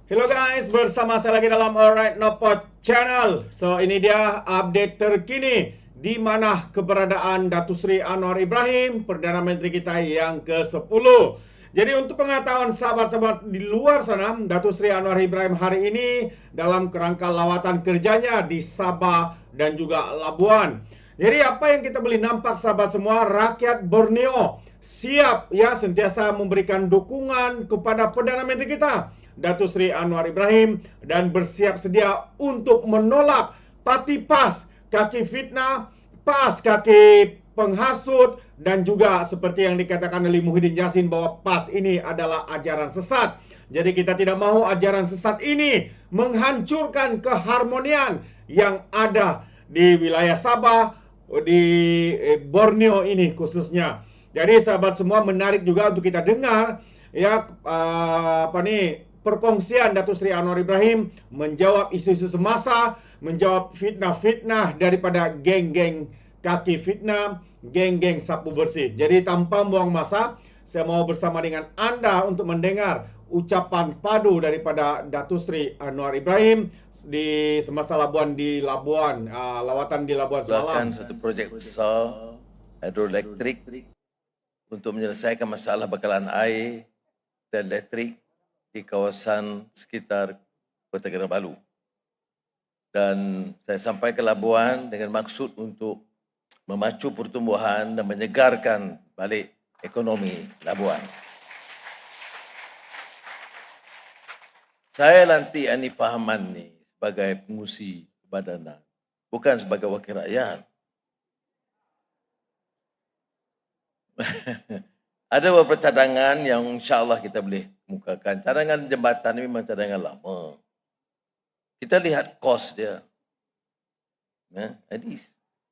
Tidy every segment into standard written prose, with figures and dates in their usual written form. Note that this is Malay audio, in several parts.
Hello guys, bersama saya lagi dalam Alright Nopod Channel. So ini dia update terkini di mana keberadaan Datuk Seri Anwar Ibrahim, Perdana Menteri kita yang ke-10. Jadi untuk pengetahuan sahabat-sahabat di luar sana, Datuk Seri Anwar Ibrahim hari ini dalam kerangka lawatan kerjanya di Sabah dan juga Labuan. Jadi apa yang kita boleh nampak sahabat semua, rakyat Borneo siap ya sentiasa memberikan dukungan kepada Perdana Menteri kita Datuk Seri Anwar Ibrahim dan bersiap sedia untuk menolak parti PAS, kaki fitnah, PAS kaki penghasut dan juga seperti yang dikatakan oleh Muhyiddin Yassin bahwa PAS ini adalah ajaran sesat. Jadi kita tidak mahu ajaran sesat ini menghancurkan keharmonian yang ada di wilayah Sabah, di Borneo ini khususnya. Jadi sahabat semua menarik juga untuk kita dengar ya perkongsian Datuk Seri Anwar Ibrahim menjawab isu-isu semasa, menjawab fitnah-fitnah daripada geng-geng kaki fitnah, geng-geng sapu bersih. Jadi tanpa buang masa, saya mau bersama dengan anda untuk mendengar ucapan padu daripada Datuk Seri Anwar Ibrahim di semasa Labuan lawatan di Labuan Mulakan semalam. satu projek besar hidroelektrik untuk menyelesaikan masalah bekalan air dan elektrik di kawasan sekitar Kota Kinabalu. Dan saya sampai ke Labuan dengan maksud untuk memacu pertumbuhan dan menyegarkan balik ekonomi Labuan. Saya lantik Hanifah Haman ni sebagai pengurusi kebadanan, bukan sebagai wakil rakyat. Ada beberapa cadangan yang insya-Allah kita boleh kemukakan. Cadangan jambatan ini memang cadangan lama. Kita lihat kos dia. Jadi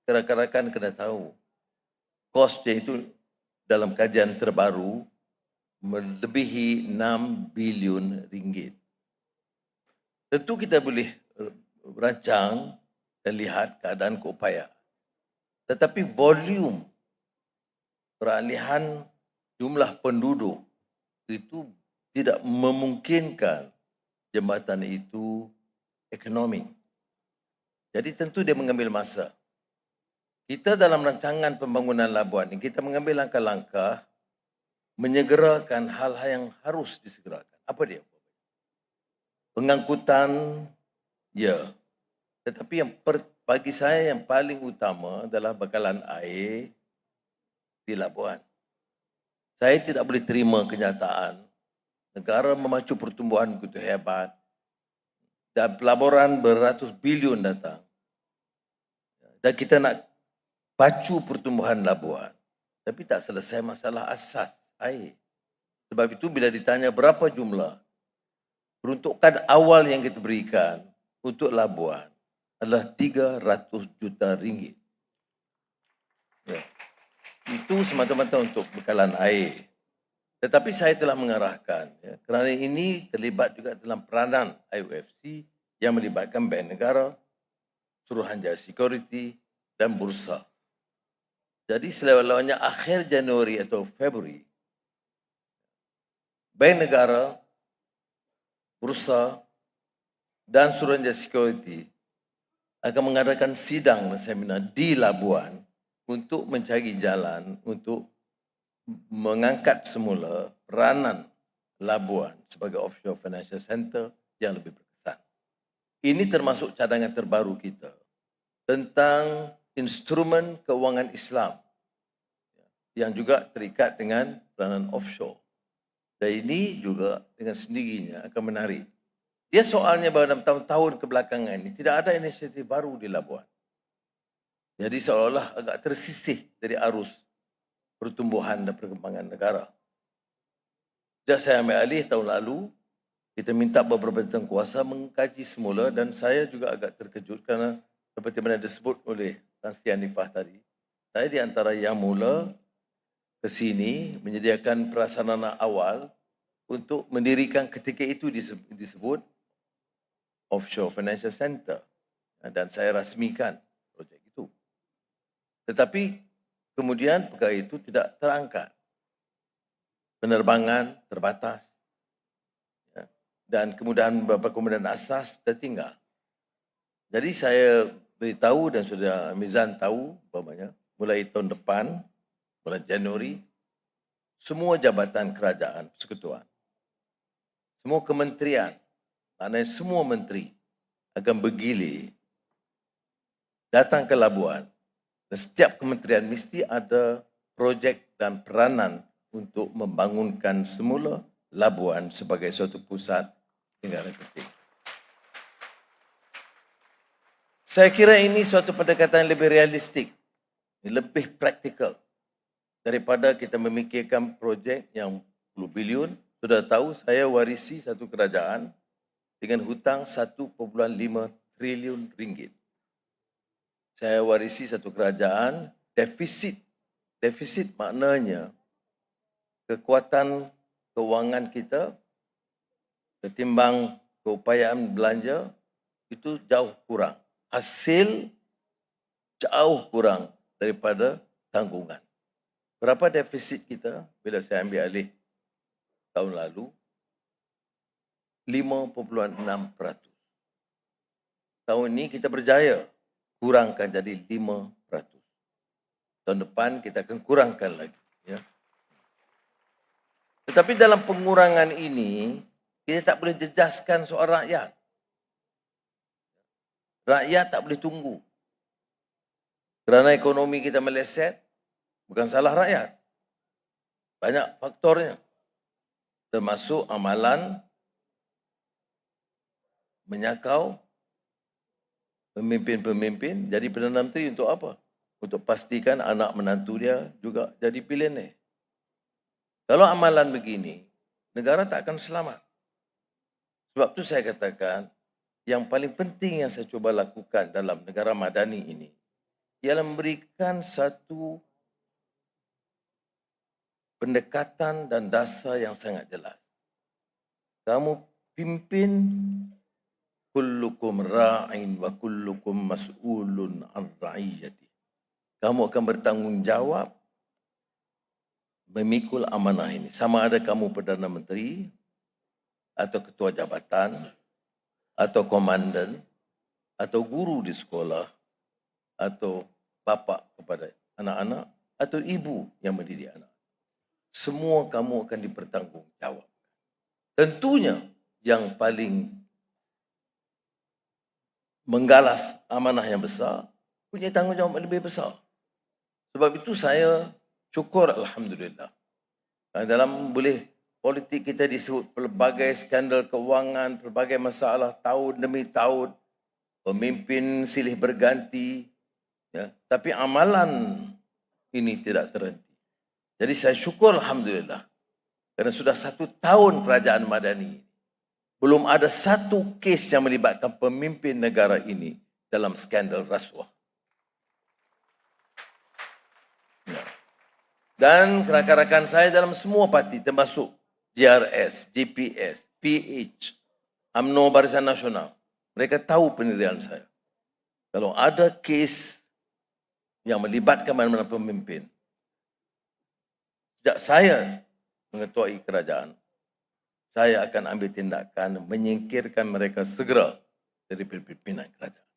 rakan-rakan kena tahu. Kos dia itu dalam kajian terbaru melebihi 6 bilion ringgit. Tentu kita boleh rancang dan lihat keadaan keupayaan. Tetapi volume peralihan jumlah penduduk itu tidak memungkinkan jambatan itu ekonomi. Jadi tentu dia mengambil masa. Kita dalam rancangan pembangunan Labuan ini, kita mengambil langkah-langkah menyegerakan hal-hal yang harus disegerakan. Apa dia? Pengangkutan, ya. Tetapi yang bagi saya yang paling utama adalah bekalan air di Labuan. Saya tidak boleh terima kenyataan negara memacu pertumbuhan begitu hebat dan pelaburan beratus bilion datang. Dan kita nak pacu pertumbuhan Labuan. Tapi tak selesai masalah asas air. Sebab itu bila ditanya berapa jumlah, peruntukan awal yang kita berikan untuk Labuan adalah 300 juta ringgit. Ya. Itu semata-mata untuk bekalan air. Tetapi saya telah mengarahkan, ya, kerana ini terlibat juga dalam peranan IOFC yang melibatkan Bank Negara, Suruhanjaya Security dan Bursa. Jadi selewat-lewatnya akhir Januari atau Februari, Bank Negara, Bursa dan Suruhanjaya Security akan mengadakan sidang dan seminar di Labuan untuk mencari jalan untuk mengangkat semula peranan Labuan sebagai offshore financial center yang lebih berkesan. Ini termasuk cadangan terbaru kita tentang instrumen keuangan Islam yang juga terikat dengan peranan offshore. Dan ini juga dengan sendirinya akan menarik. Dia soalnya bahawa dalam tahun-tahun kebelakangan ini tidak ada inisiatif baru di Labuan. Jadi seolah-olah agak tersisih dari arus pertumbuhan dan perkembangan negara. Sejak saya ambil alih tahun lalu, kita minta beberapa bentang kuasa mengkaji semula dan saya juga agak terkejut kerana seperti mana disebut oleh Tan Sri Hanifah tadi, saya di antara yang mula ke sini menyediakan prasarana awal untuk mendirikan ketika itu disebut Offshore Financial Center dan saya rasmikan projek itu. Tetapi kemudian perkara itu tidak terangkat. Penerbangan terbatas. Ya. dan kemudahan beberapa kemudahan asas tertinggal. Jadi saya beritahu dan sudah Mizan tahu, umpamanya, mulai tahun depan, bulan Januari, semua jabatan kerajaan persekutuan, semua kementerian, maknanya semua menteri akan bergilir datang ke Labuan. Dan setiap kementerian mesti ada projek dan peranan untuk membangunkan semula Labuan sebagai suatu pusat negara penting. Saya kira ini suatu pendekatan yang lebih realistik, lebih praktikal daripada kita memikirkan projek yang 10 bilion. Sudah tahu saya warisi satu kerajaan dengan hutang 1.5 triliun ringgit. Saya warisi satu kerajaan defisit. Defisit maknanya kekuatan kewangan kita ketimbang keupayaan belanja itu jauh kurang. Hasil jauh kurang daripada tanggungan. Berapa defisit kita bila saya ambil alih tahun lalu? 5.6%. Tahun ini kita berjaya kurangkan jadi 5%. Tahun depan kita akan kurangkan lagi. Ya. Tetapi dalam pengurangan ini, kita tak boleh jejaskan soal rakyat. Rakyat tak boleh tunggu. Kerana ekonomi kita meleset, bukan salah rakyat. Banyak faktornya. Termasuk amalan menyakau pemimpin-pemimpin jadi Perdana Menteri untuk apa? Untuk pastikan anak menantu dia juga jadi bilioner. Kalau amalan begini, negara tak akan selamat. Sebab tu saya katakan, yang paling penting yang saya cuba lakukan dalam negara madani ini ialah memberikan satu pendekatan dan dasar yang sangat jelas. Kamu pimpin, kullukum ra'in wa kullukum mas'ulun an ra'iyati. Kamu akan bertanggungjawab memikul amanah ini. Sama ada kamu Perdana Menteri atau ketua jabatan atau komandan, atau guru di sekolah, atau bapa kepada anak-anak, atau ibu yang mendidik anak. Semua kamu akan dipertanggungjawab. Tentunya yang paling menggalas amanah yang besar, punya tanggungjawab lebih besar. Sebab itu saya syukur Alhamdulillah. Dalam politik kita disebut pelbagai skandal kewangan, pelbagai masalah tahun demi tahun, pemimpin silih berganti, ya, tapi amalan ini tidak terhenti. Jadi saya syukur Alhamdulillah, kerana sudah 1 tahun kerajaan madani, belum ada satu kes yang melibatkan pemimpin negara ini dalam skandal rasuah. Ya. Dan rakan-rakan saya dalam semua parti, termasuk JRS, GPS, PH, UMNO Barisan Nasional. Mereka tahu pendirian saya. Kalau ada kes yang melibatkan mana-mana pemimpin, sejak saya mengetuai kerajaan, saya akan ambil tindakan menyingkirkan mereka segera dari pimpinan kerajaan.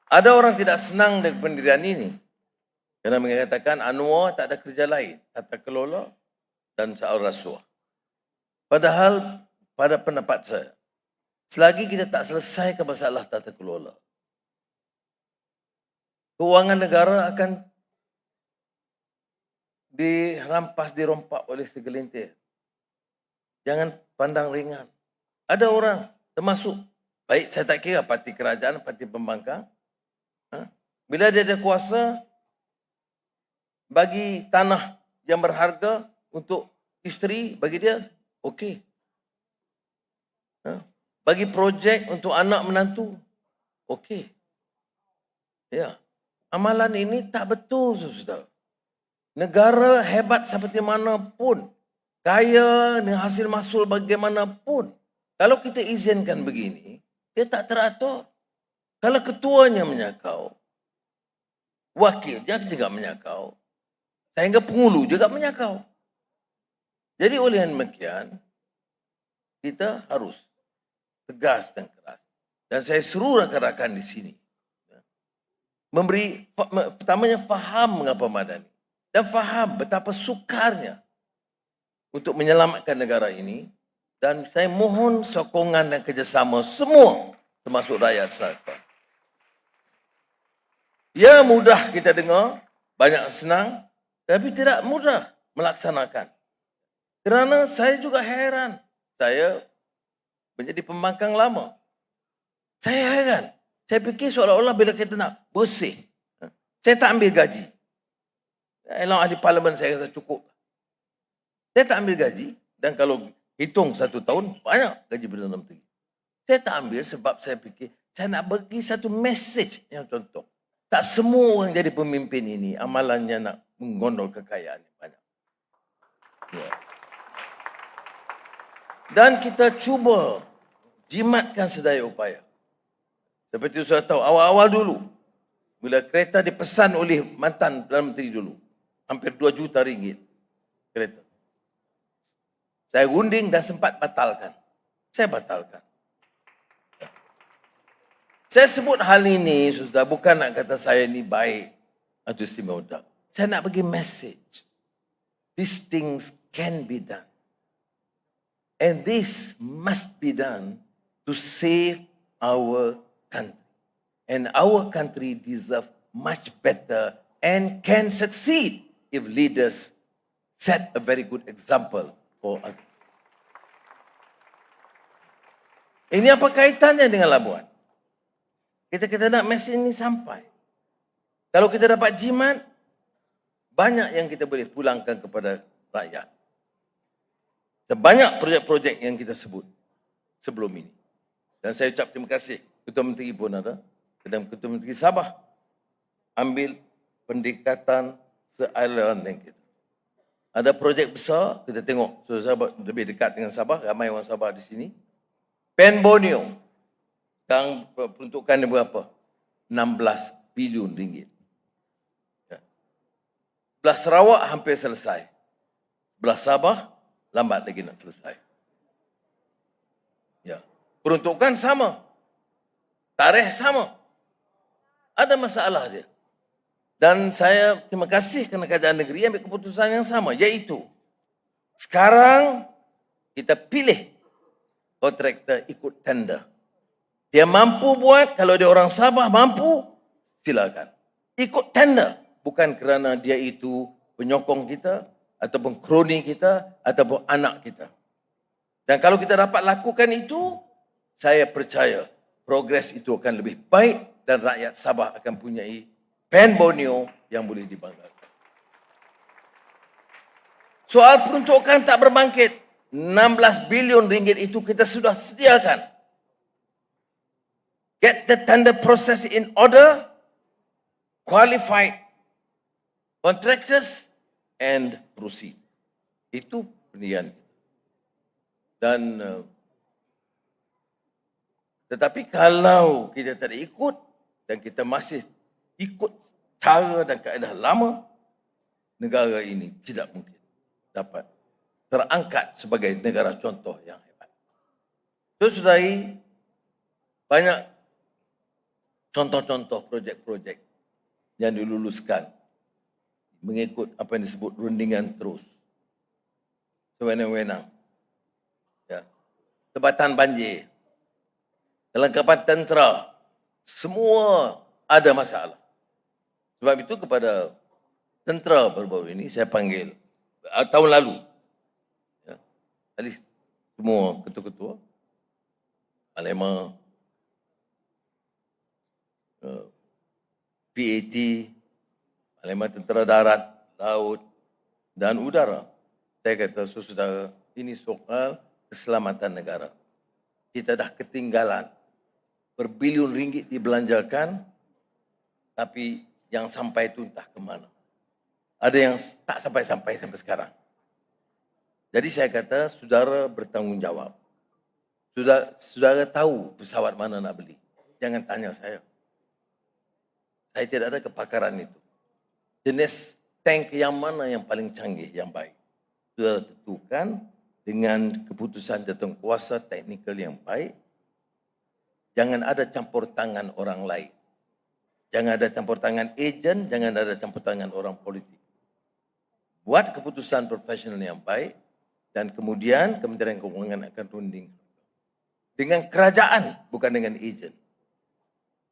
Ada orang tidak senang dengan pendirian ini. Kerana mengatakan Anwar tak ada kerja lain, tata kelola dan soal rasuah. Padahal pada pendapat saya, selagi kita tak selesaikan masalah tata kelola, kewangan negara akan dirampas, dirompak oleh segelintir. Jangan pandang ringan. Ada orang, termasuk, baik saya tak kira parti kerajaan, parti pembangkang, bila dia ada kuasa, bagi tanah yang berharga untuk isteri, bagi dia, okey. Bagi projek untuk anak menantu, okey. Ya, amalan ini tak betul, saudara. Negara hebat seperti mana pun, kaya dengan hasil mahsul bagaimanapun, kalau kita izinkan begini, dia tak teratur. Kalau ketuanya menyakau, wakilnya juga menyakau, sehingga penghulu juga menyakau. Jadi oleh demikian, kita harus tegas dan keras. Dan saya seru rakan-rakan di sini. Pertamanya faham mengapa Madani. Dan faham betapa sukarnya untuk menyelamatkan negara ini. Dan saya mohon sokongan dan kerjasama semua, termasuk rakyat selatan. Ya, mudah kita dengar, banyak senang, tapi tidak mudah melaksanakan. Kerana saya juga heran. Saya menjadi pembangkang lama. Saya heran. Saya fikir seolah-olah bila kita nak bersih, saya tak ambil gaji. Elok ahli parlimen saya kata cukup. Saya tak ambil gaji, dan kalau hitung 1 tahun, banyak gaji Perdana Menteri. Saya tak ambil sebab saya fikir, saya nak bagi satu message yang contoh. Tak semua orang jadi pemimpin ini, amalannya nak menggondol kekayaan banyak. Ya. Dan kita cuba jimatkan sedaya upaya. Seperti saya tahu, awal-awal dulu, bila kereta dipesan oleh mantan Perdana Menteri dulu, hampir 2 juta ringgit kereta. Saya runding dan sempat batalkan. Saya batalkan. Saya sebut hal ini, sudah bukan nak kata saya ni baik atau istimewa. Saya nak bagi message. These things can be done. And this must be done to save our country. And our country deserves much better and can succeed if leaders set a very good example for others. Ini apa kaitannya dengan Labuan? Kita nak mesej ini sampai. Kalau kita dapat jimat, banyak yang kita boleh pulangkan kepada rakyat. Sebanyak projek-projek yang kita sebut sebelum ini. Dan saya ucap terima kasih. Ketua Menteri pun ada. Dan Ketua Menteri Sabah ambil pendekatan sealiran dengan kita. Ada projek besar, kita tengok. Sabah lebih dekat dengan Sabah, ramai orang Sabah di sini. Pen Borneo. Sekarang peruntukannya berapa? 16 bilion ringgit. Belah Sarawak hampir selesai. Belah Sabah lambat lagi nak selesai. Ya. Peruntukan sama. Tarikh sama. Ada masalah dia. Dan saya terima kasih kerana kerajaan negeri ambil keputusan yang sama. Iaitu, sekarang kita pilih kontraktor ikut tender. Dia mampu buat, kalau dia orang Sabah mampu, silakan. Ikut tender. Bukan kerana dia itu penyokong kita, ataupun kroni kita, ataupun anak kita. Dan kalau kita dapat lakukan itu, saya percaya progres itu akan lebih baik dan rakyat Sabah akan punyai Pen Borneo yang boleh dibanggakan. Soal peruntukan tak berbangkit, 16 bilion ringgit itu kita sudah sediakan. Get the tender process in order, qualified contractors, and proceed. Itu pendirian. Dan tetapi kalau kita tak ikut dan kita masih ikut cara dan kaedah lama, negara ini tidak mungkin dapat terangkat sebagai negara contoh yang hebat. Saudari, banyak contoh-contoh projek-projek yang diluluskan mengikut apa yang disebut rundingan terus. Sewenang-wenang. Ya. Tempatan banjir, kelengkapan tentera, semua ada masalah. Sebab itu kepada tentera baru-baru ini saya panggil tahun lalu. Ya. Jadi semua ketua-ketua, Panglima, PAT, Panglima Tentera Darat, Laut dan Udara. Saya kata, saudara, ini soal keselamatan negara. Kita dah ketinggalan. Berbilion ringgit dibelanjakan, tapi yang sampai itu entah ke mana. Ada yang tak sampai sekarang. Jadi saya kata, saudara bertanggungjawab. Saudara tahu pesawat mana nak beli. Jangan tanya saya. Saya tidak ada kepakaran itu. Jenis tank yang mana yang paling canggih, yang baik. Saudara tentukan, dengan keputusan jawatankuasa teknikal yang baik. Jangan ada campur tangan orang lain. Jangan ada campur tangan ejen, jangan ada campur tangan orang politik. Buat keputusan profesional yang baik dan kemudian Kementerian Keuangan akan runding dengan kerajaan, bukan dengan ejen.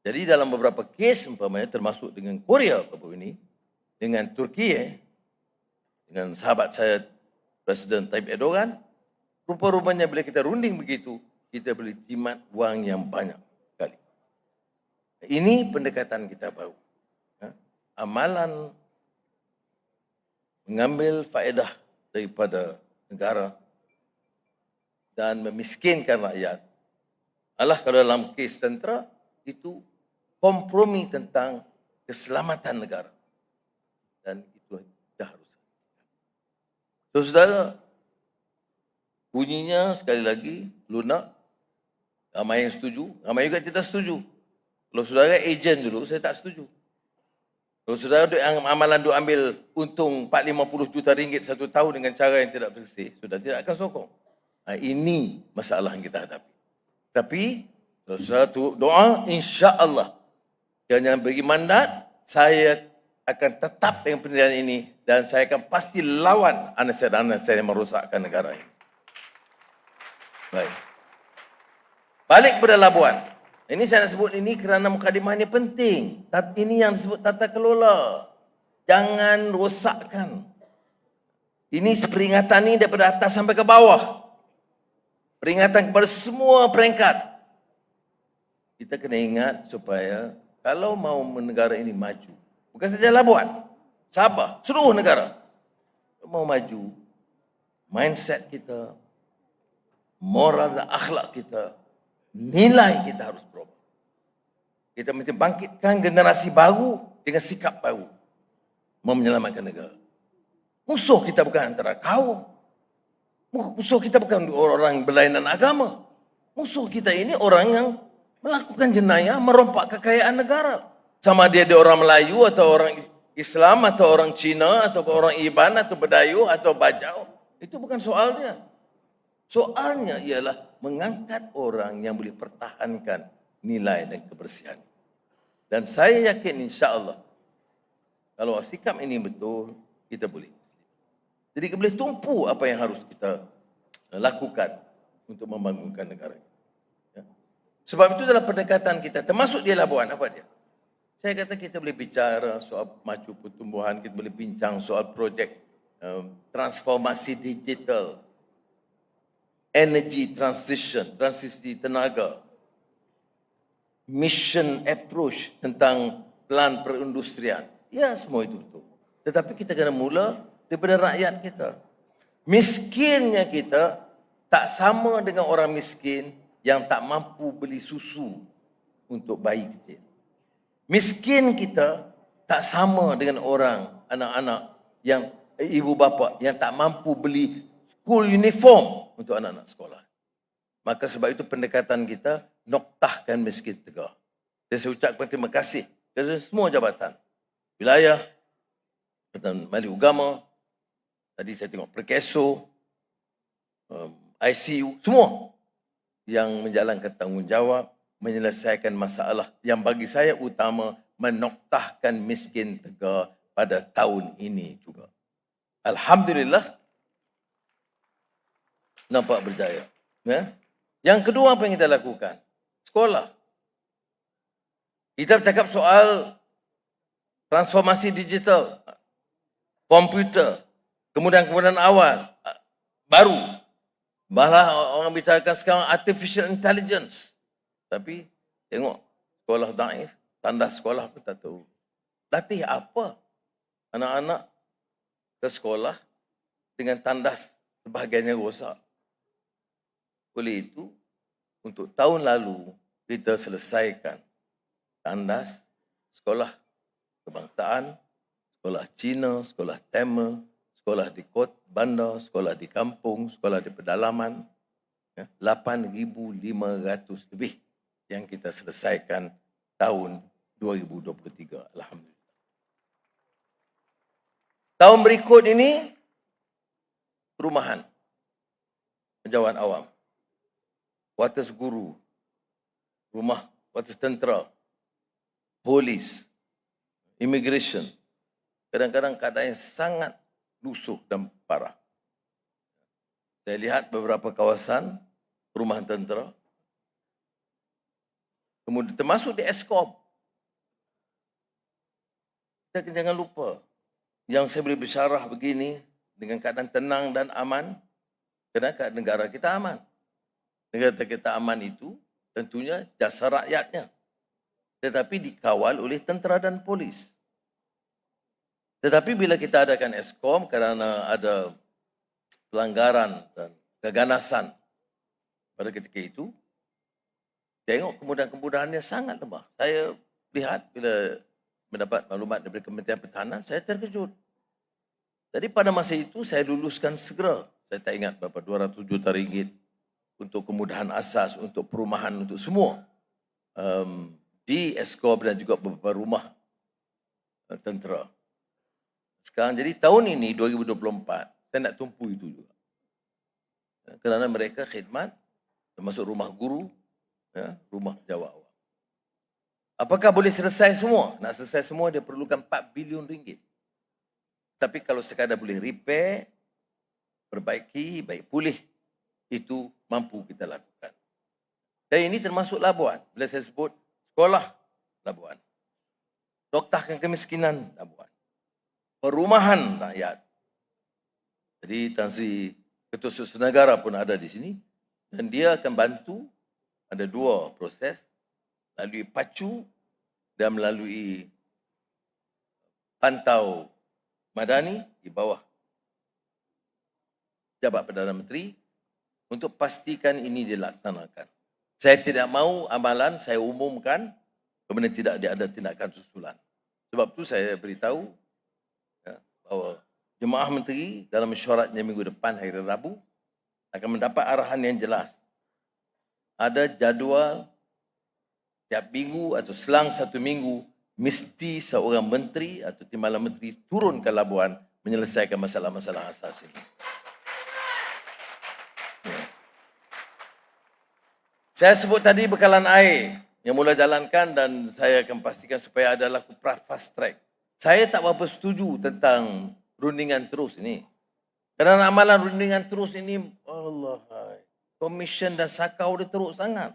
Jadi dalam beberapa kes umpamanya termasuk dengan Korea baru ini, dengan Turki, dengan sahabat saya Presiden Tayyip Erdogan, rupa-rupanya bila kita runding begitu, kita boleh jimat wang yang banyak sekali. Ini pendekatan kita baru. Amalan mengambil faedah daripada negara dan memiskinkan rakyat. Alah kalau dalam kes tentera, itu kompromi tentang keselamatan negara. Dan itu dah harus. So, saudara, bunyinya sekali lagi, lunak. Ramai yang setuju, ramai juga tidak setuju. Kalau saudara ejen dulu, saya tak setuju. Kalau saudara amalan duk ambil untung 4-50 juta ringgit satu tahun dengan cara yang tidak bersih, sudah tidak akan sokong. Ini masalah yang kita hadapi. Tapi, kalau saudara doa, insya-Allah, jangan beri mandat, saya akan tetap dengan pendirian ini dan saya akan pasti lawan anasir-anasir yang merosakkan negara ini. Baik. Balik kepada Labuan. Ini saya nak sebut ini kerana mukadimah ini penting. Ini yang disebut tata kelola. Jangan rosakkan. Ini peringatan ini daripada atas sampai ke bawah. Peringatan kepada semua peringkat. Kita kena ingat supaya kalau mau negara ini maju, bukan saja Labuan, Sabah, seluruh negara mau maju, mindset kita, moral dan akhlak kita, nilai kita harus berubah. Kita mesti bangkitkan generasi baru dengan sikap baru menyelamatkan negara. Musuh kita bukan antara kaum. Musuh kita bukan orang berlainan agama. Musuh kita ini orang yang melakukan jenayah, merompak kekayaan negara. Sama dia orang Melayu atau orang Islam atau orang Cina atau orang Iban atau Bedayu atau Bajau. Itu bukan soalnya. Soalnya ialah mengangkat orang yang boleh pertahankan nilai dan kebersihan. Dan saya yakin insya-Allah kalau sikap ini betul, kita boleh. Jadi kita boleh tumpu apa yang harus kita lakukan untuk membangunkan negara. Ya. Sebab itu dalam pendekatan kita, termasuk di Labuan, apa dia? Saya kata kita boleh bicara soal maju pertumbuhan, kita boleh bincang soal projek transformasi digital, energy transition, transisi tenaga, mission approach tentang plan perindustrian. Ya, semua itu betul. Tetapi kita kena mula daripada rakyat kita. Miskinnya kita tak sama dengan orang miskin yang tak mampu beli susu untuk bayi kecil. Miskin kita tak sama dengan orang, anak-anak yang ibu bapa yang tak mampu beli school uniform untuk anak-anak sekolah. Maka sebab itu pendekatan kita noktahkan miskin tegak. Dan saya ucapkan terima kasih kepada semua jabatan, wilayah, Jabatan Mali Agama, tadi saya tengok Perkeso, ICU, semua yang menjalankan tanggungjawab menyelesaikan masalah yang bagi saya utama, menoktahkan miskin tegak pada tahun ini juga. Alhamdulillah, nampak berjaya. Ya? Yang kedua apa yang kita lakukan? Sekolah. Kita bercakap soal transformasi digital, komputer, kemudahan awal, baru. Malah orang bicarakan sekarang artificial intelligence. Tapi tengok sekolah daif, tandas sekolah pun tak tahu. Latih apa anak-anak ke sekolah dengan tandas sebahagiannya rosak. Oleh itu, untuk tahun lalu kita selesaikan tandas sekolah kebangsaan, sekolah Cina, sekolah Tamil, sekolah di kota, bandar, sekolah di kampung, sekolah di pedalaman. 8,500 lebih yang kita selesaikan tahun 2023. Alhamdulillah. Tahun berikut ini, perumahan. pejabat awam, kuartus guru, rumah kuartus tentera, polis, immigration. Kadang-kadang keadaan yang sangat lusuh dan parah. Saya lihat beberapa kawasan perumahan tentera, kemudian termasuk di Eskom. Kita jangan lupa, yang saya boleh bersyarah begini, dengan keadaan tenang dan aman, kerana negara kita aman. Negara kita aman itu tentunya jasa rakyatnya, tetapi dikawal oleh tentera dan polis. Tetapi bila kita adakan Eskom kerana ada pelanggaran dan keganasan pada ketika itu, tengok kemudahan-kemudahannya sangat lemah. Saya lihat bila mendapat maklumat daripada Kementerian Pertahanan, saya terkejut. Jadi pada masa itu saya luluskan segera, saya tak ingat berapa, 200 juta ringgit untuk kemudahan asas, untuk perumahan, untuk semua di Eskom dan juga beberapa rumah tentera. Sekarang jadi tahun ini 2024 saya nak tumpu itu juga. Kerana mereka khidmat termasuk rumah guru, rumah pejabat awam. Apakah boleh selesai semua? Nak selesai semua dia perlukan 4 bilion ringgit. Tapi kalau sekadar boleh repair, perbaiki, baik pulih, itu mampu kita lakukan. Dan ini termasuk Labuan. Bila saya sebut sekolah, Labuan. Doktorkan kemiskinan, Labuan. Perumahan rakyat. Jadi Tan Sri Ketua Susun Negara pun ada di sini. Dan dia akan bantu, ada 2 proses, melalui pacu dan melalui pantau madani di bawah Jabat Perdana Menteri untuk pastikan ini dilaksanakan. Saya tidak mahu amalan saya umumkan kemudian tidak ada tindakan susulan. Sebab itu saya beritahu bahawa Jemaah Menteri dalam mesyuaratnya minggu depan hari Rabu akan mendapat arahan yang jelas. Ada jadual tiap minggu atau selang 1 minggu mesti seorang menteri atau timbalan menteri turun ke Labuan menyelesaikan masalah-masalah asas ini. Saya sebut tadi bekalan air yang mula jalankan dan saya akan pastikan supaya ada laku fast track. Saya tak berapa setuju tentang rundingan terus ini. Kerana amalan rundingan terus ini, Allah, komisen dan sakau dia teruk sangat.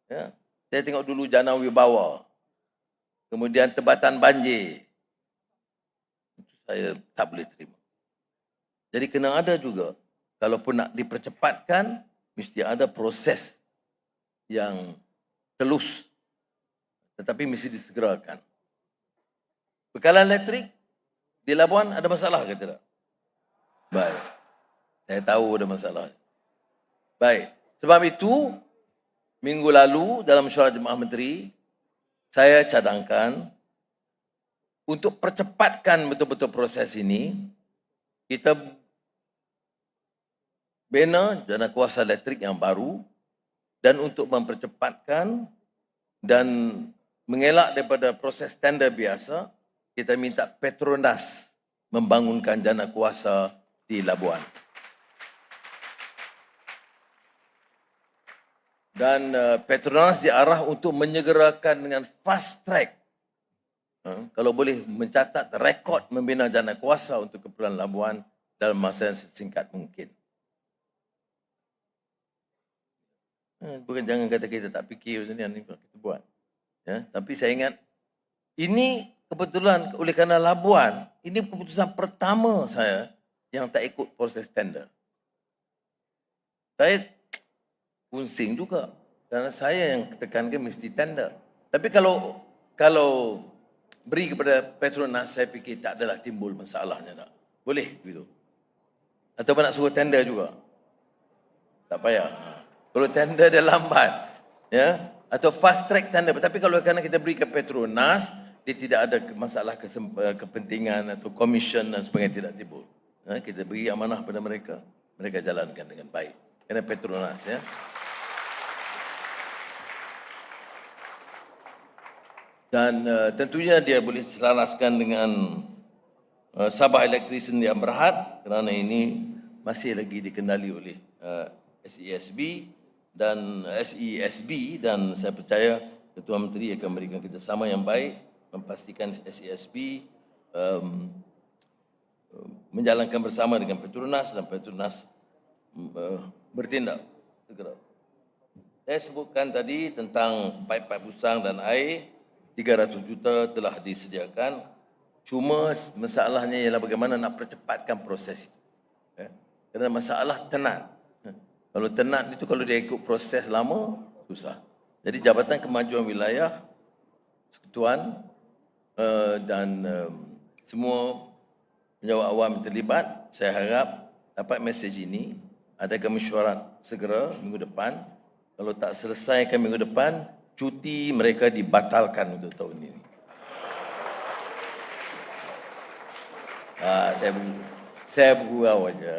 Ya. Saya tengok dulu Jana Wibawa. Kemudian tebatan banjir. Itu saya tak boleh terima. Jadi kena ada juga. Kalaupun nak dipercepatkan, mesti ada proses yang telus. Tetapi mesti disegerakan. Bekalan elektrik di Labuan ada masalah ke tidak? Baik. Saya tahu ada masalah. Baik. Sebab itu, minggu lalu dalam mesyuarat Jemaah Menteri, saya cadangkan untuk percepatkan betul-betul proses ini, kita bina jana kuasa elektrik yang baru dan untuk mempercepatkan dan mengelak daripada proses tender biasa, kita minta Petronas membangunkan jana kuasa di Labuan. Dan Petronas diarah untuk menyegerakan dengan fast track. Kalau boleh mencatat rekod membina jana kuasa untuk keperluan Labuan dalam masa yang sesingkat mungkin. Bukan jangan kata kita tak fikir macam ni kita buat. Ya, tapi saya ingat ini kebetulan oleh kerana Labuan, ini keputusan pertama saya yang tak ikut proses tender. Saya pusing juga kerana saya yang tekankan mesti tender. Tapi kalau beri kepada Petronas, saya fikir tak adalah timbul masalahnya tak. Boleh begitu. Atau nak suruh tender juga. Tak payah. Kalau tender dia lambat, ya, atau fast track tender. Tapi kalau kerana kita beri ke Petronas, dia tidak ada masalah kepentingan atau komisen dan sebagainya tidak timbul. Kita beri amanah pada mereka, mereka jalankan dengan baik. Kerana Petronas, ya. Dan tentunya dia boleh selaraskan dengan Sabah Electrician yang Berhad kerana ini masih lagi dikendali oleh SESB dan saya percaya Ketua Menteri akan memberikan kerjasama yang baik memastikan SESB menjalankan bersama dengan Petronas dan Petronas bertindak segera. Saya sebutkan tadi tentang paip-paip usang dan air, 300 juta telah disediakan. Cuma masalahnya ialah bagaimana nak percepatkan proses itu. Kerana masalah tenat. Kalau tenat itu kalau dia ikut proses lama, susah. Jadi Jabatan Kemajuan Wilayah, Persekutuan dan semua penjawat awam yang terlibat, saya harap dapat mesej ini, adakan mesyuarat segera minggu depan. Kalau tak selesaikan minggu depan, cuti mereka dibatalkan untuk tahun ini. Saya bergurau aja.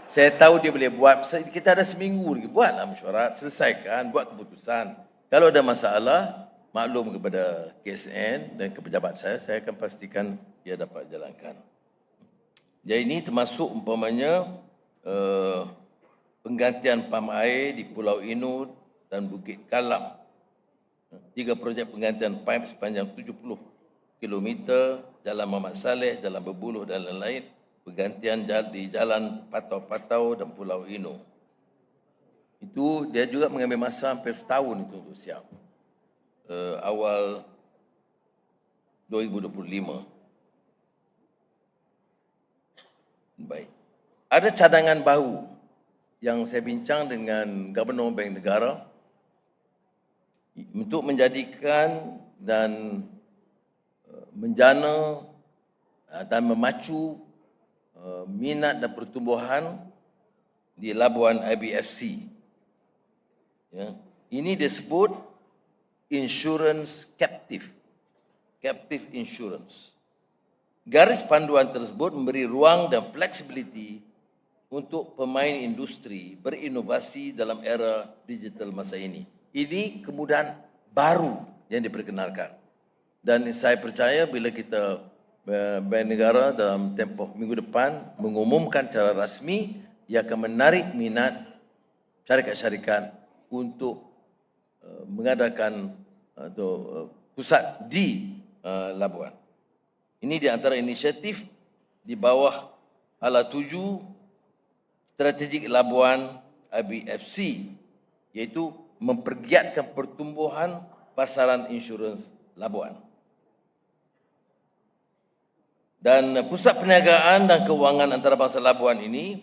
Saya tahu dia boleh buat. Kita ada seminggu lagi. Buatlah mesyuarat, selesaikan, buat keputusan. Kalau ada masalah, maklum kepada KSN dan ke pejabat saya akan pastikan dia dapat jalankan. Jadi ini termasuk umpamanya penggantian pam air di Pulau Inu dan Bukit Kalam. 3 projek penggantian pipe sepanjang 70 km, Jalan Muhammad Saleh, Jalan Berbuluh dan lain-lain. Penggantian di Jalan Patau-Patau dan Pulau Inu. Itu dia juga mengambil masa hampir setahun itu untuk siap. Awal 2025. Baik. Ada cadangan baru yang saya bincang dengan Gubernur Bank Negara untuk menjadikan dan menjana dan memacu minat dan pertumbuhan di Labuan IBFC. Ya. Ini disebut insurance captive insurance. Garis panduan tersebut memberi ruang dan fleksibiliti untuk pemain industri berinovasi dalam era digital masa ini. Ini kemudahan baru yang diperkenalkan. Dan saya percaya bila kita Bank Negara dalam tempoh minggu depan mengumumkan secara rasmi, ia akan menarik minat syarikat-syarikat untuk mengadakan pusat di Labuan. Ini di antara inisiatif di bawah Hala 7 Strategik Labuan IBFC, iaitu mempergiatkan pertumbuhan pasaran insurans Labuan. Dan pusat perniagaan dan kewangan antarabangsa Labuan ini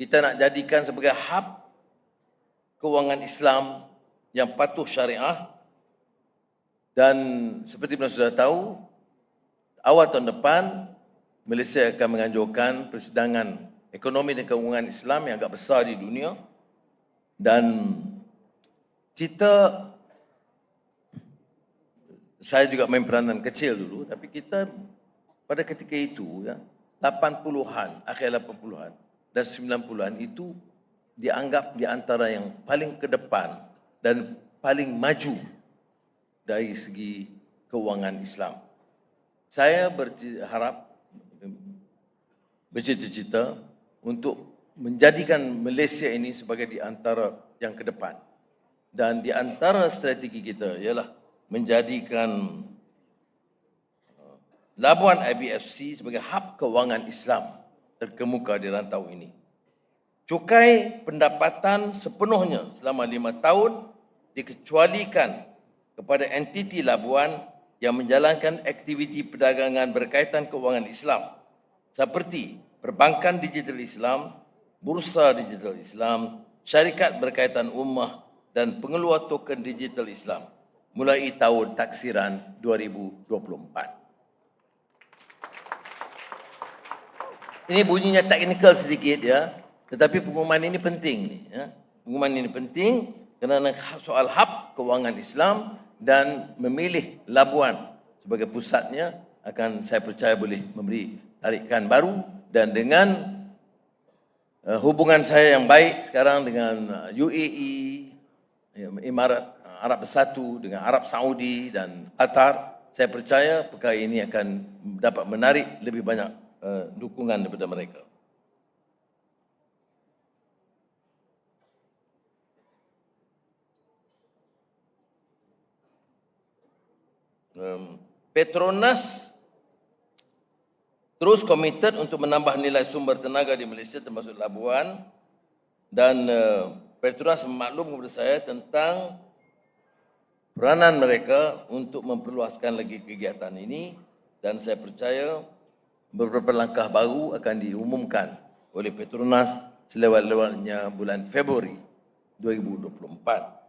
kita nak jadikan sebagai hub kewangan Islam yang patuh syariah. Dan seperti mana sudah tahu, awal tahun depan Malaysia akan menganjurkan persidangan ekonomi dan kewangan Islam yang agak besar di dunia. Dan saya juga main peranan kecil dulu, tapi kita pada ketika itu, 80-an, akhir 80-an dan 90-an itu dianggap di antara yang paling ke depan dan paling maju dari segi kewangan Islam. Saya bercita-cita untuk menjadikan Malaysia ini sebagai di antara yang ke depan. Dan di antara strategi kita ialah menjadikan Labuan IBFC sebagai hub kewangan Islam terkemuka di rantau ini. Cukai pendapatan sepenuhnya selama 5 tahun dikecualikan kepada entiti Labuan yang menjalankan aktiviti perdagangan berkaitan kewangan Islam seperti perbankan digital Islam, bursa digital Islam, syarikat berkaitan ummah dan pengeluar token digital Islam mulai tahun taksiran 2024. Ini bunyinya teknikal sedikit ya, tetapi pengumuman ini penting. Pengumuman ini penting kerana soal hub kewangan Islam dan memilih Labuan sebagai pusatnya akan saya percaya boleh memberi tarikan baru. Dan dengan hubungan saya yang baik sekarang dengan UAE, Emirat Arab Bersatu, dengan Arab Saudi dan Qatar, saya percaya perkara ini akan dapat menarik lebih banyak dukungan daripada mereka. Petronas terus komited untuk menambah nilai sumber tenaga di Malaysia termasuk Labuan, dan Petronas memaklum kepada saya tentang peranan mereka untuk memperluaskan lagi kegiatan ini, dan saya percaya beberapa langkah baru akan diumumkan oleh Petronas selewat-lewatnya bulan Februari 2024.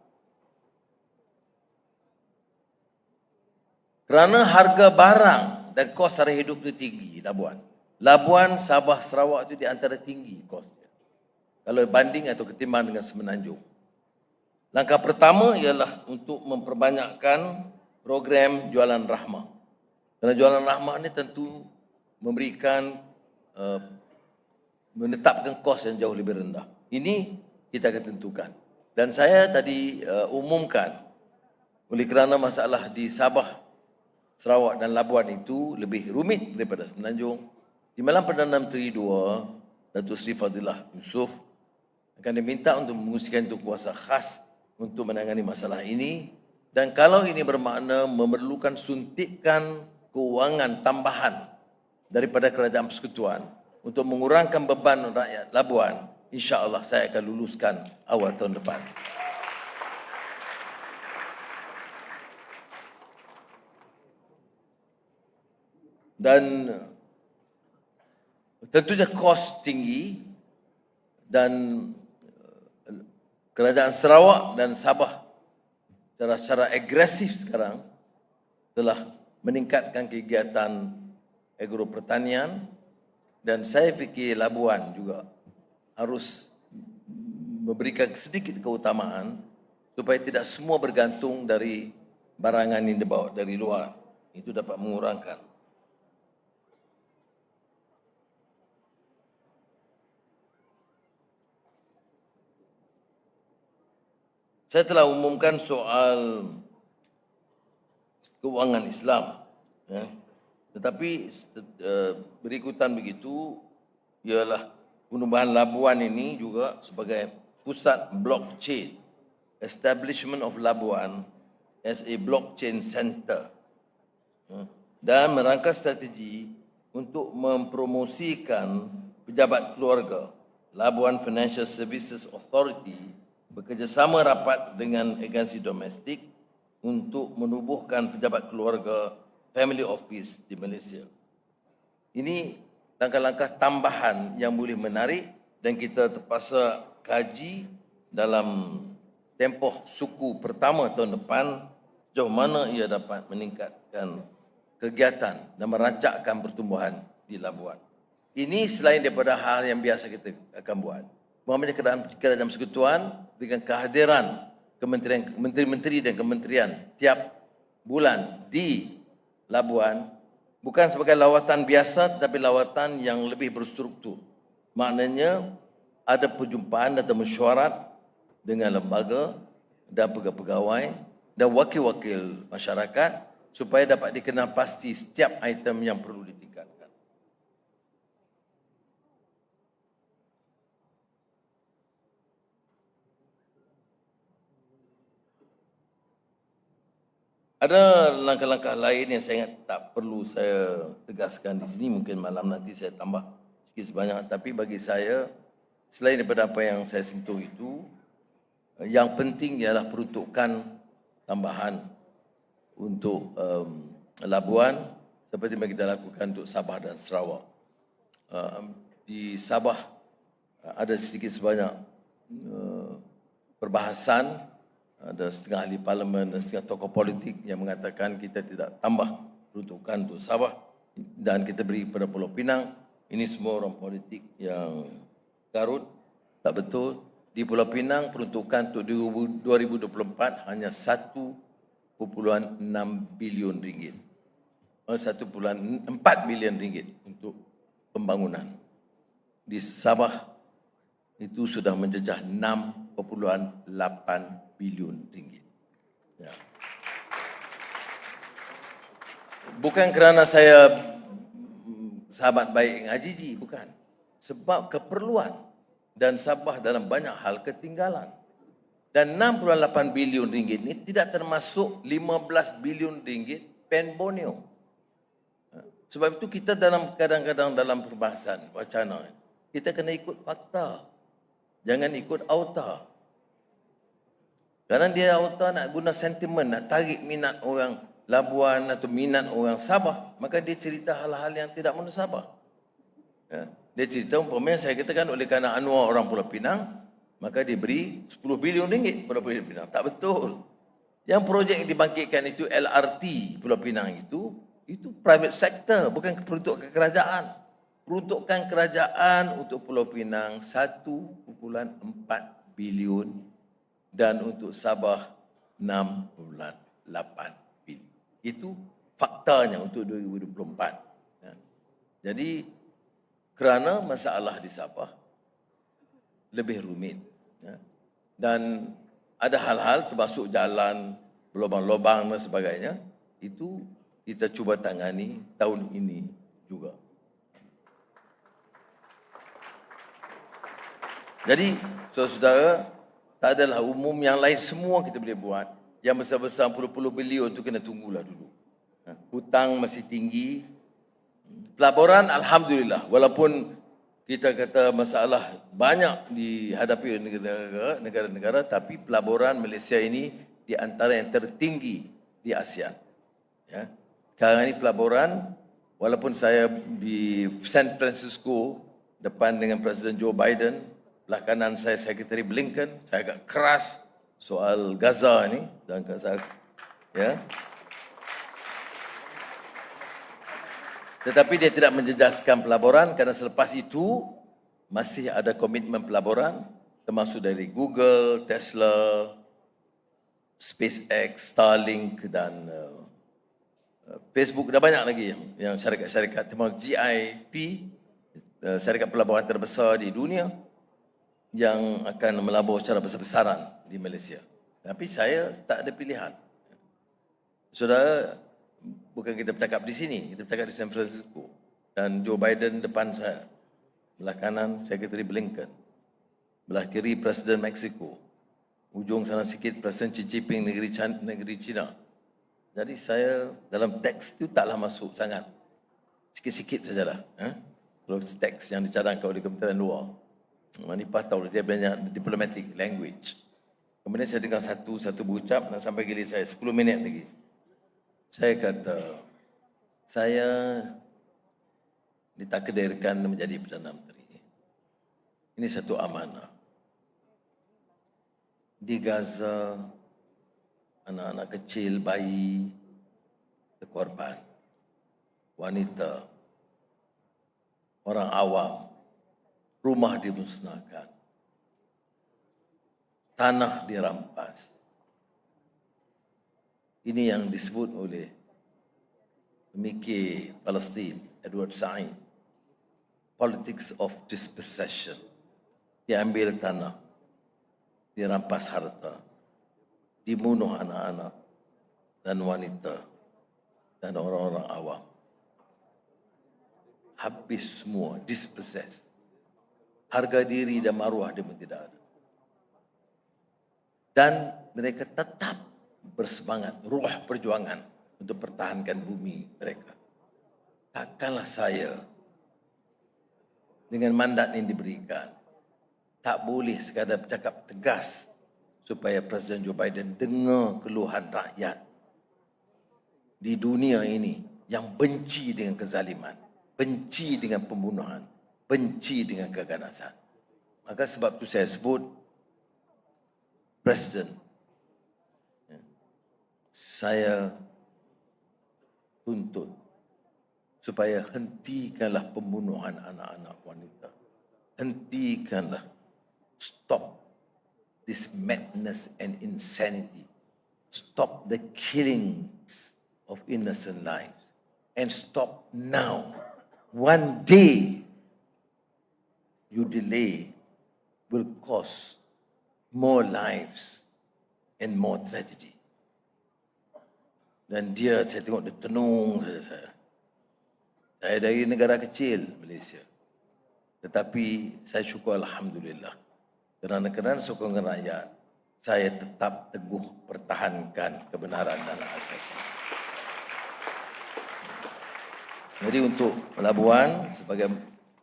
Kerana harga barang dan kos sara hidup itu tinggi, Labuan, Sabah, Sarawak itu di antara tinggi kosnya, kalau banding atau ketimbang dengan Semenanjung. Langkah pertama ialah untuk memperbanyakkan program jualan rahmah. Kerana jualan rahmah ini tentu memberikan, menetapkan kos yang jauh lebih rendah. Ini kita akan tentukan. Dan saya tadi umumkan, oleh kerana masalah di Sabah, Sarawak dan Labuan itu lebih rumit daripada Semenanjung, Timbalan Perdana Menteri II, Datuk Seri Fadilah Yusof, akan diminta untuk mengusirkan itu kuasa khas untuk menangani masalah ini, dan kalau ini bermakna memerlukan suntikan kewangan tambahan daripada Kerajaan Persekutuan untuk mengurangkan beban rakyat Labuan, insya-Allah saya akan luluskan awal tahun depan. Dan tentunya kos tinggi, dan Kerajaan Sarawak dan Sabah secara agresif sekarang telah meningkatkan kegiatan agropertanian, dan saya fikir Labuan juga harus memberikan sedikit keutamaan supaya tidak semua bergantung dari barangan yang dibawa dari luar. Itu dapat mengurangkan. Saya telah umumkan soal keuangan Islam, ya. Tetapi berikutan begitu ialah penubuhan Labuan ini juga sebagai pusat blockchain, establishment of Labuan as a blockchain center, ya. Dan merangka strategi untuk mempromosikan pejabat keluarga. Labuan Financial Services Authority bekerjasama rapat dengan agensi domestik untuk menubuhkan pejabat keluarga family office di Malaysia. Ini langkah-langkah tambahan yang boleh menarik, dan kita terpaksa kaji dalam tempoh suku pertama tahun depan sejauh mana ia dapat meningkatkan kegiatan dan merancakkan pertumbuhan di Labuan. Ini selain daripada hal yang biasa kita akan buat. Mengambil Kerajaan Persekutuan dengan kehadiran menteri-menteri dan kementerian tiap bulan di Labuan, bukan sebagai lawatan biasa tetapi lawatan yang lebih berstruktur. Maknanya ada perjumpaan atau mesyuarat dengan lembaga dan pegawai dan wakil-wakil masyarakat supaya dapat dikenal pasti setiap item yang perlu ditingkatkan. Ada langkah-langkah lain yang saya ingat tak perlu saya tegaskan di sini. Mungkin malam nanti saya tambah sikit sebanyak. Tapi bagi saya, selain daripada apa yang saya sentuh itu, yang penting ialah peruntukan tambahan untuk Labuan seperti yang kita lakukan untuk Sabah dan Sarawak. Di Sabah ada sedikit sebanyak perbahasan. Ada setengah ahli parlimen dan setengah tokoh politik yang mengatakan kita tidak tambah peruntukan untuk Sabah dan kita beri pada Pulau Pinang. Ini semua orang politik yang karut. Tak betul. Di Pulau Pinang peruntukan untuk 2024 hanya 1.6 bilion ringgit. 1.4 bilion ringgit untuk pembangunan. Di Sabah itu sudah menjejah 6.8 bilion ringgit. Ya. Bukan kerana saya sahabat baik dengan Haji, bukan. Sebab keperluan dan Sabah dalam banyak hal ketinggalan. Dan 6.8 bilion ringgit ini tidak termasuk 15 bilion ringgit Pen Borneo. Sebab itu kita kadang-kadang dalam perbahasan wacana, kita kena ikut fakta. Jangan ikut auta. Kerana dia auta nak guna sentimen, nak tarik minat orang Labuan atau minat orang Sabah, maka dia cerita hal-hal yang tidak munasabah. Ya. Dia cerita umpamanya saya katakan oleh kerana Anwar orang Pulau Pinang, maka dia beri 10 bilion ringgit kepada Pulau Pinang. Tak betul. Yang projek yang dibangkitkan itu LRT Pulau Pinang itu private sector, bukan peruntukan kerajaan. Peruntukan kerajaan untuk Pulau Pinang 1.4 bilion dan untuk Sabah 6.8 bilion. Itu faktanya untuk 2024. Ya. Jadi kerana masalah di Sabah lebih rumit. Ya. Dan ada hal-hal termasuk jalan, lubang-lubang dan sebagainya, itu kita cuba tangani tahun ini juga. Jadi, saudara-saudara, tak adalah umum yang lain semua kita boleh buat. Yang besar-besar puluh-puluh bilion itu kena tunggulah dulu. Hutang masih tinggi. Pelaburan, alhamdulillah, walaupun kita kata masalah banyak dihadapi oleh negara-negara, tapi pelaburan Malaysia ini di antara yang tertinggi di ASEAN. Ya. Sekarang ini pelaburan, walaupun saya di San Francisco depan dengan Presiden Joe Biden, belah kanan saya Sekretari Blinken, saya agak keras soal Gaza ini dan Gaza, ya. Tetapi dia tidak menjejaskan pelaburan kerana selepas itu masih ada komitmen pelaburan termasuk dari Google, Tesla, SpaceX, Starlink dan Facebook. Dah banyak lagi yang syarikat-syarikat termasuk GIP, syarikat pelaburan terbesar di dunia yang akan melabur secara besar-besaran di Malaysia. Tapi saya tak ada pilihan. Saudara, bukan kita bercakap di sini, kita bercakap di San Francisco. Dan Joe Biden depan saya. Belah kanan, Sekretari Blinken. Belah kiri, Presiden Mexico. Ujung sana sikit, Presiden Xi Jinping negeri China. Jadi saya dalam teks itu taklah masuk sangat. Sikit-sikit sajalah. Kalau teks yang dicadangkan oleh Kementerian Luar. Manipah tahu dia banyak diplomatic language. Kemudian saya dengar satu berucap dan sampai gili saya 10 minit lagi. Saya kata, saya ditakdirkan menjadi Perdana Menteri. Ini satu amanah. Di Gaza, anak-anak kecil, bayi, berkorban. Wanita, orang awam, rumah dimusnahkan. Tanah dirampas. Ini yang disebut oleh pemikir Palestin, Edward Said, politics of dispossession. Diambil tanah, dirampas harta, dibunuh anak-anak dan wanita dan orang-orang awam. Habis semua, dispossess. Harga diri dan maruah dia pun tidak ada. Dan mereka tetap bersemangat, ruh perjuangan untuk pertahankan bumi mereka. Takkanlah saya dengan mandat yang diberikan tak boleh sekadar bercakap tegas supaya Presiden Joe Biden dengar keluhan rakyat di dunia ini yang benci dengan kezaliman, benci dengan pembunuhan, benci dengan keganasan. Maka sebab itu saya sebut Presiden, saya tuntut supaya hentikanlah pembunuhan anak-anak wanita. Hentikanlah. Stop this madness and insanity. Stop the killings of innocent lives. And stop now. One day, you delay will cause more lives and more tragedy. Dan dia, saya tengok dia tenung saja saya. Saya dari negara kecil, Malaysia. Tetapi saya syukur Alhamdulillah. Kerana sokongan rakyat, saya tetap teguh pertahankan kebenaran dan asas. Jadi untuk pelabuhan sebagai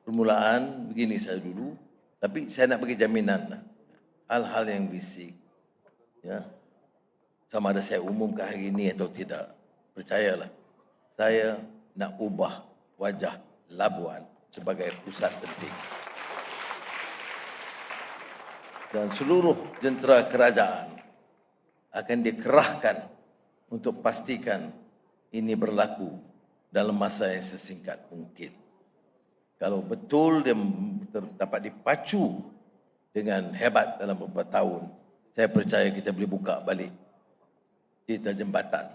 permulaan begini saya dulu, tapi saya nak bagi jaminan lah. Hal-hal yang bisik, ya, sama ada saya umumkan hari ini atau tidak, percayalah, saya nak ubah wajah Labuan sebagai pusat penting. Dan seluruh jentera kerajaan akan dikerahkan untuk pastikan ini berlaku dalam masa yang sesingkat mungkin. Kalau betul dia dapat dipacu dengan hebat dalam beberapa tahun, saya percaya kita boleh buka balik kita jembatan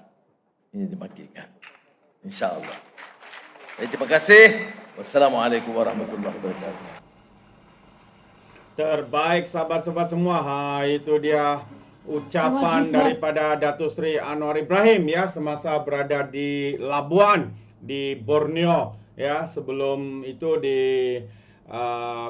ini dimakikan, insya-Allah. Terima kasih. Wassalamualaikum warahmatullahi wabarakatuh. Terbaik sahabat-sahabat semua. Itu dia ucapan daripada Datuk Seri Anwar Ibrahim ya semasa berada di Labuan di Borneo ya, sebelum itu di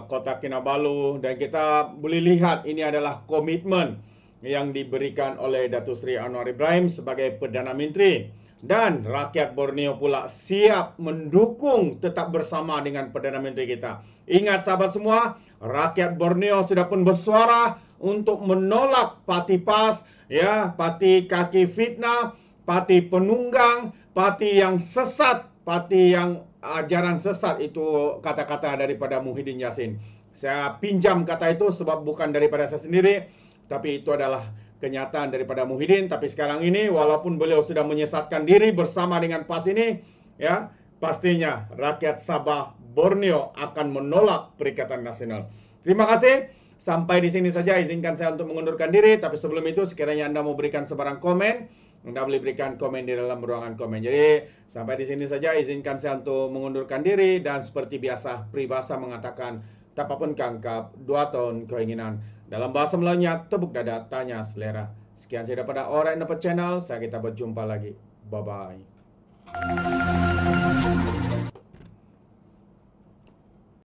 Kota Kinabalu, dan kita boleh lihat ini adalah komitmen yang diberikan oleh Datuk Seri Anwar Ibrahim sebagai Perdana Menteri, dan rakyat Borneo pula siap mendukung tetap bersama dengan Perdana Menteri kita. Ingat sahabat semua, rakyat Borneo sudah pun bersuara untuk menolak parti PAS, ya, parti kaki fitnah, parti penunggang, parti yang sesat, parti yang ajaran sesat. Itu kata-kata daripada Muhyiddin Yassin. Saya pinjam kata itu sebab bukan daripada saya sendiri, tapi itu adalah kenyataan daripada Muhyiddin. Tapi sekarang ini walaupun beliau sudah menyesatkan diri bersama dengan PAS ini, ya, pastinya rakyat Sabah Borneo akan menolak Perikatan Nasional. Terima kasih. Sampai di sini saja, izinkan saya untuk mengundurkan diri. Tapi sebelum itu, sekiranya Anda mau berikan sebarang komen, Anda boleh berikan komen di dalam ruangan komen. Jadi, sampai di sini saja, izinkan saya untuk mengundurkan diri. Dan seperti biasa, peribahasa mengatakan, tak apapun kangkap, 2 tahun keinginan. Dalam bahasa Melayunya, tepuk dada, tanya selera. Sekian saya daripada Alright Nampak Channel. Kita berjumpa lagi. Bye-bye.